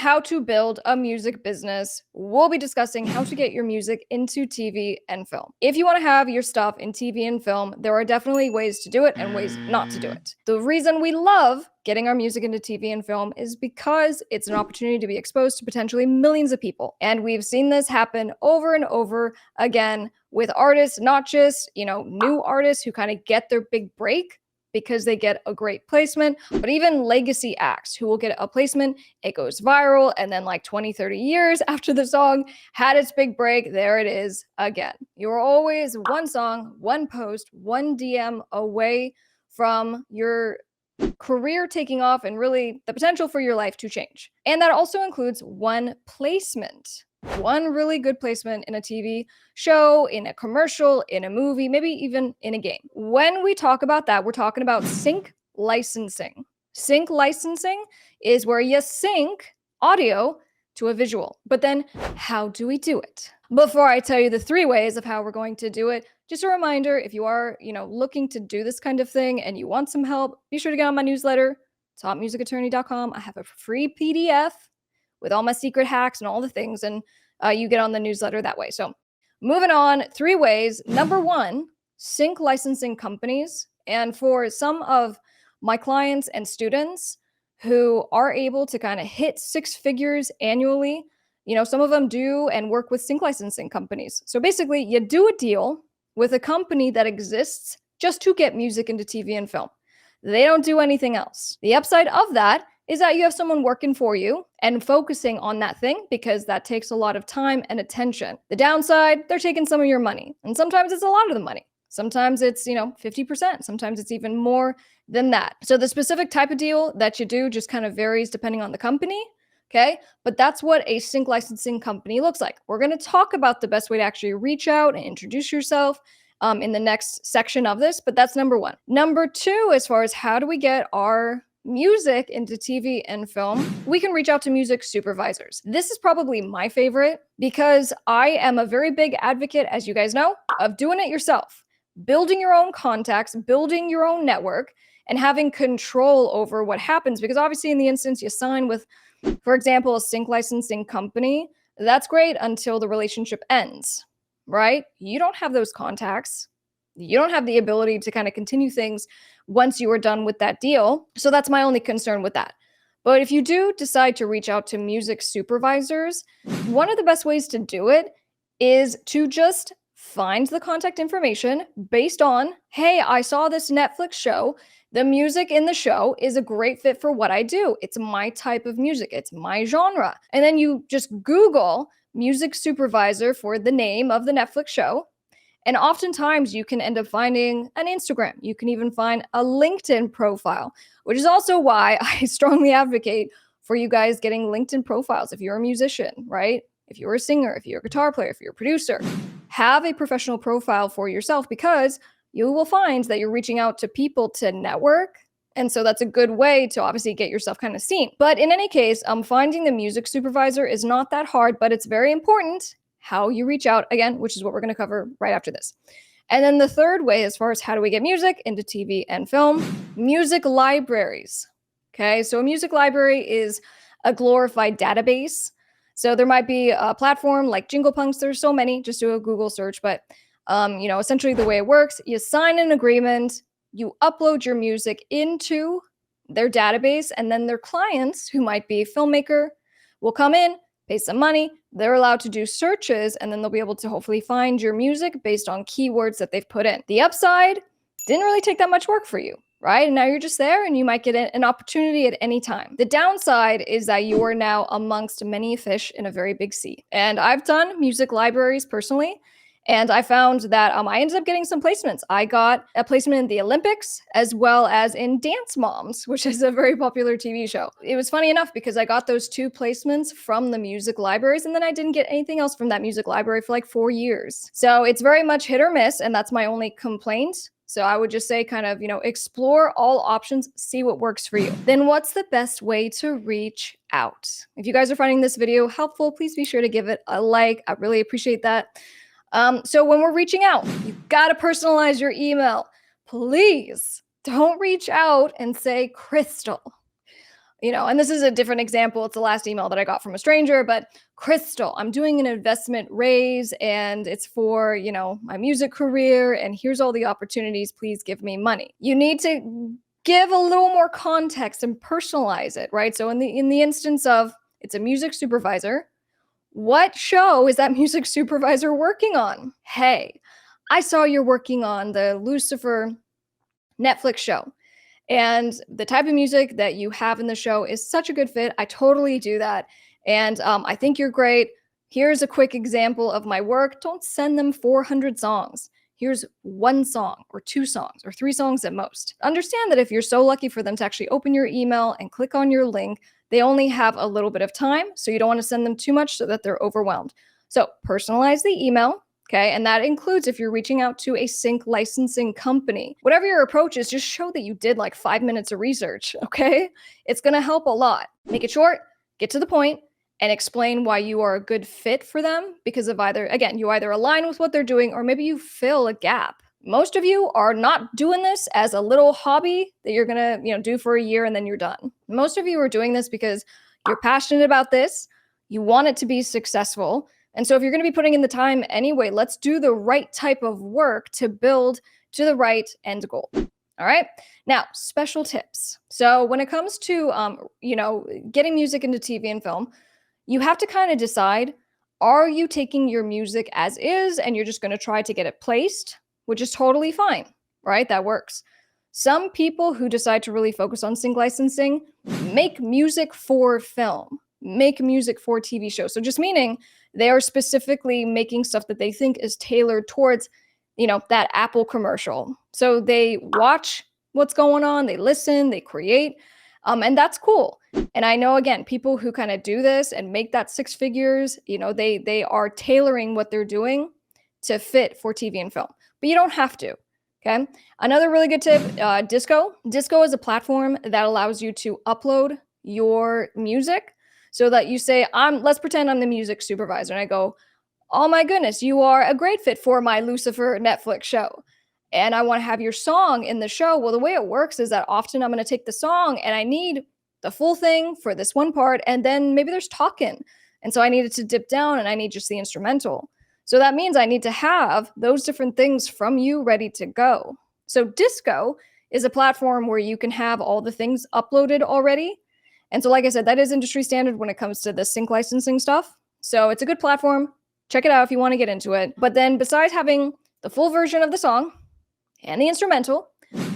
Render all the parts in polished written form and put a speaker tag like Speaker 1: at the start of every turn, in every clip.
Speaker 1: how to build a music business. We'll be discussing how to get your music into TV and film. If you want to have your stuff in TV and film, there are definitely ways to do it and ways not to do it. The reason we love getting our music into TV and film is because it's an opportunity to be exposed to potentially millions of people. And we've seen this happen over and over again with artists, not just, new artists who kind of get their big break because they get a great placement, but even legacy acts who will get a placement, it goes viral, and then like 20, 30 years after the song had its big break, there it is again. You're always one song, one post, one DM away from your career taking off and really the potential for your life to change. And that also includes one placement. One really good placement in a TV show, in a commercial, in a movie, maybe even in a game. When we talk about that, we're talking about sync licensing. Sync licensing is where you sync audio to a visual. But then how do we do it? Before I tell you the 3 ways of how we're going to do it, just a reminder, if you are, looking to do this kind of thing and you want some help, be sure to get on my newsletter, topmusicattorney.com. I have a free PDF with all my secret hacks and all the things, and you get on the newsletter that way. So moving on, 3 ways. Number 1, sync licensing companies. And for some of my clients and students who are able to kind of hit 6 figures annually, some of them do and work with sync licensing companies. So basically, you do a deal with a company that exists just to get music into TV and film. They don't do anything else. The upside of that is that you have someone working for you and focusing on that thing because that takes a lot of time and attention. The downside, they're taking some of your money. And sometimes it's a lot of the money. Sometimes it's, 50%. Sometimes it's even more than that. So the specific type of deal that you do just kind of varies depending on the company. Okay. But that's what a sync licensing company looks like. We're going to talk about the best way to actually reach out and introduce yourself in the next section of this. But that's number 1. Number 2, as far as how do we get our music into TV and film, we can reach out to music supervisors. This is probably my favorite because I am a very big advocate, as you guys know, of doing it yourself, building your own contacts, building your own network, and having control over what happens. Because obviously in the instance you sign with, for example, a sync licensing company, that's great until the relationship ends, right? You don't have those contacts. You don't have the ability to kind of continue things once you are done with that deal. So that's my only concern with that. But if you do decide to reach out to music supervisors, one of the best ways to do it is to just find the contact information based on, hey, I saw this Netflix show. The music in the show is a great fit for what I do. It's my type of music. It's my genre. And then you just Google music supervisor for the name of the Netflix show. And oftentimes you can end up finding an Instagram. You can even find a LinkedIn profile, which is also why I strongly advocate for you guys getting LinkedIn profiles. If you're a musician, right? If you're a singer, if you're a guitar player, if you're a producer, have a professional profile for yourself because you will find that you're reaching out to people to network. And so that's a good way to obviously get yourself kind of seen. But in any case, finding the music supervisor is not that hard, but it's very important how you reach out, again, which is what we're going to cover right after this. And then the 3rd way, as far as how do we get music into TV and film, music libraries. Okay, so a music library is a glorified database. So there might be a platform like Jingle Punks. There's so many, just do a Google search. But, essentially the way it works, you sign an agreement, you upload your music into their database, and then their clients, who might be a filmmaker, will come in, pay some money. They're allowed to do searches, and then they'll be able to hopefully find your music based on keywords that they've put in. The upside, didn't really take that much work for you, right? And now you're just there and you might get an opportunity at any time. The downside is that you are now amongst many fish in a very big sea. And I've done music libraries personally, and I found that I ended up getting some placements. I got a placement in the Olympics as well as in Dance Moms, which is a very popular TV show. It was funny enough because I got those 2 placements from the music libraries, and then I didn't get anything else from that music library for like 4 years. So it's very much hit or miss, and that's my only complaint. So I would just say kind of, explore all options, see what works for you. Then what's the best way to reach out? If you guys are finding this video helpful, please be sure to give it a like. I really appreciate that. So when we're reaching out, you gotta personalize your email. Please don't reach out and say Krystle. And this is a different example. It's the last email that I got from a stranger, but Krystle, I'm doing an investment raise and it's for, my music career. And here's all the opportunities. Please give me money. You need to give a little more context and personalize it, right? So in the instance of it's a music supervisor, what show is that music supervisor working on? Hey, I saw you're working on the Lucifer Netflix show. And the type of music that you have in the show is such a good fit. I totally do that. And I think you're great. Here's a quick example of my work. Don't send them 400 songs. Here's one song or two songs or three songs at most. Understand that if you're so lucky for them to actually open your email and click on your link, they only have a little bit of time. So you don't want to send them too much so that they're overwhelmed. So personalize the email. Okay, and that includes if you're reaching out to a sync licensing company. Whatever your approach is, just show that you did like 5 minutes of research, okay? It's gonna help a lot. Make it short, get to the point, and explain why you are a good fit for them because of you either align with what they're doing or maybe you fill a gap. Most of you are not doing this as a little hobby that you're gonna, do for a year and then you're done. Most of you are doing this because you're passionate about this, you want it to be successful. And so if you're going to be putting in the time anyway, let's do the right type of work to build to the right end goal. All right. Now, special tips. So when it comes to, getting music into TV and film, you have to kind of decide, are you taking your music as is and you're just going to try to get it placed, which is totally fine, right? That works. Some people who decide to really focus on sync licensing make music for film, make music for TV shows. So just meaning they are specifically making stuff that they think is tailored towards, that Apple commercial. So they watch what's going on, they listen, they create, and that's cool. And I know, again, people who kind of do this and make that six figures, they are tailoring what they're doing to fit for TV and film, but you don't have to. Okay. Another really good tip, Disco. Disco is a platform that allows you to upload your music so that you say, let's pretend I'm the music supervisor. And I go, oh my goodness, you are a great fit for my Lucifer Netflix show. And I want to have your song in the show. Well, the way it works is that often I'm going to take the song and I need the full thing for this one part. And then maybe there's talking. And so I needed to dip down and I need just the instrumental. So that means I need to have those different things from you ready to go. So Disco is a platform where you can have all the things uploaded already. And so, like I said, that is industry standard when it comes to the sync licensing stuff. So it's a good platform. Check it out if you want to get into it. But then besides having the full version of the song and the instrumental,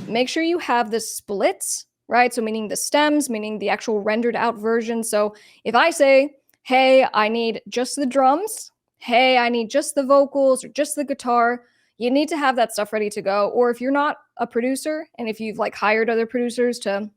Speaker 1: make sure you have the splits, right? So meaning the stems, meaning the actual rendered out version. So if I say, hey, I need just the drums, hey, I need just the vocals or just the guitar, you need to have that stuff ready to go. Or if you're not a producer and if you've hired other producers to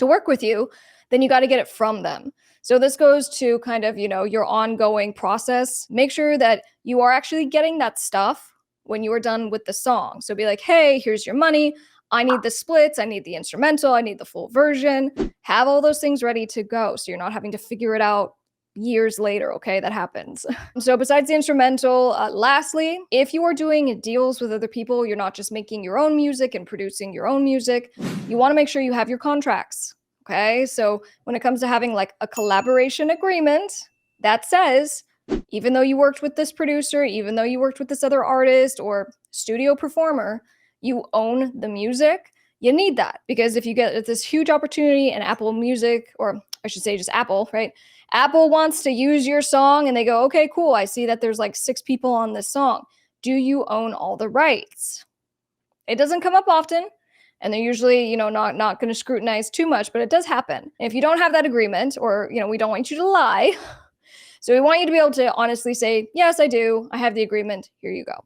Speaker 1: work with you, then you got to get it from them. So this goes to kind of, your ongoing process. Make sure that you are actually getting that stuff when you are done with the song. So be like, hey, here's your money. I need the splits. I need the instrumental. I need the full version. Have all those things ready to go. So you're not having to figure it out years later. Okay, that happens. So besides the instrumental, lastly, if you are doing deals with other people, you're not just making your own music and producing your own music. You want to make sure you have your contracts. Okay, so when it comes to having a collaboration agreement that says, even though you worked with this producer, even though you worked with this other artist or studio performer, you own the music. You need that because if you get this huge opportunity and Apple Music, or I should say just Apple, right? Apple wants to use your song and they go, okay, cool. I see that there's 6 people on this song. Do you own all the rights? It doesn't come up often. And they're usually, not going to scrutinize too much, but it does happen. If you don't have that agreement or, we don't want you to lie. So we want you to be able to honestly say, yes, I do. I have the agreement. Here you go.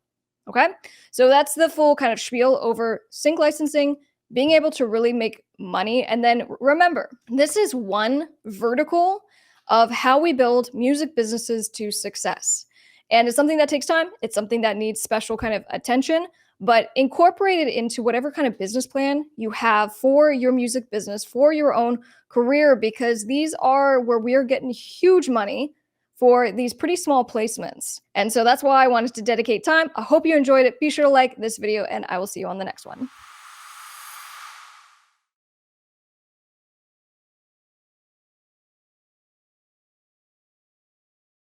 Speaker 1: Okay. So that's the full kind of spiel over sync licensing, being able to really make money. And then remember, this is one vertical of how we build music businesses to success. And it's something that takes time. It's something that needs special kind of attention. But incorporate it into whatever kind of business plan you have for your music business, for your own career, because these are where we are getting huge money for these pretty small placements. And so that's why I wanted to dedicate time. I hope you enjoyed it. Be sure to like this video and I will see you on the next one.